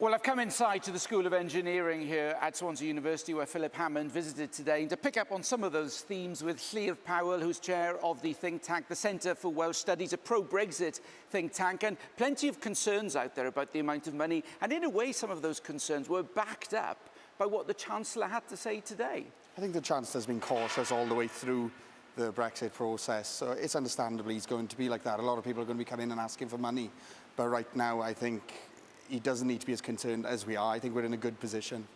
Well, I've come inside to the School of Engineering here at Swansea University, where Philip Hammond visited today, to pick up on some of those themes with Llyr Powell, who's chair of the think tank, the Centre for Welsh Studies, a pro-Brexit think tank, and plenty of concerns out there about the amount of money. And in a way, some of those concerns were backed up by what the Chancellor had to say today. I think the Chancellor's been cautious all the way through the Brexit process, so it's understandably he's going to be like that. A lot of people are going to be coming in and asking for money, but right now I think he doesn't need to be as concerned as we are. I think we're in a good position.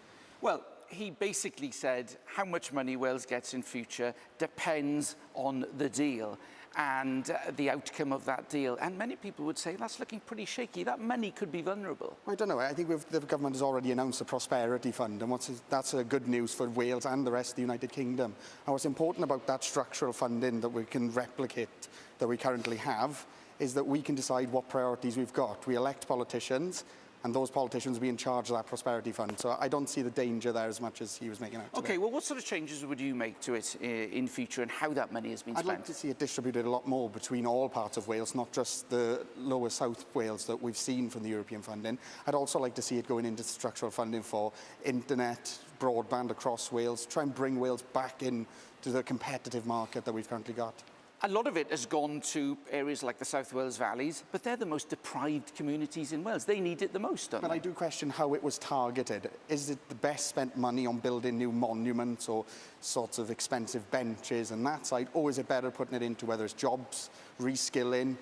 Well, he basically said how much money Wales gets in future depends on the deal and the outcome of that deal. And many people would say that's looking pretty shaky. That money could be vulnerable. I don't know. I think the government has already announced a prosperity fund, and that's good news for Wales and the rest of the United Kingdom. And what's important about that structural funding that we can replicate that we currently have is that we can decide what priorities we've got. We elect politicians, and those politicians will be in charge of that prosperity fund. So I don't see the danger there as much as he was making out today. Okay, well, what sort of changes would you make to it in future, and how that money has been spent? I'd like to see it distributed a lot more between all parts of Wales, not just the lower south Wales that we've seen from the European funding. I'd also like to see it going into structural funding for internet, broadband across Wales, try and bring Wales back into the competitive market that we've currently got. A lot of it has gone to areas like the South Wales valleys, but they're the most deprived communities in Wales. They need it the most, don't they? But I do question how it was targeted. Is it the best spent money on building new monuments or sorts of expensive benches and that side, or is it better putting it into whether it's jobs, reskilling,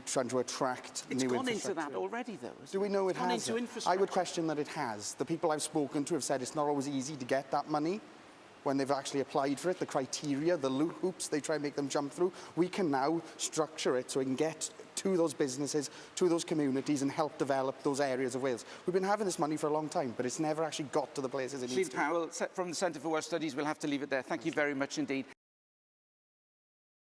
trying to attract new infrastructure? It's gone into that already, though. Do we know it has? Into infrastructure. I would question that it has. The people I've spoken to have said it's not always easy to get that money when they've actually applied for it, the criteria, the hoops they try and make them jump through. We can now structure it so we can get to those businesses, to those communities, and help develop those areas of Wales. We've been having this money for a long time, but it's never actually got to the places it needs to. Llyr Powell from the Centre for Welsh Studies, we'll have to leave it there. Thank you very much indeed.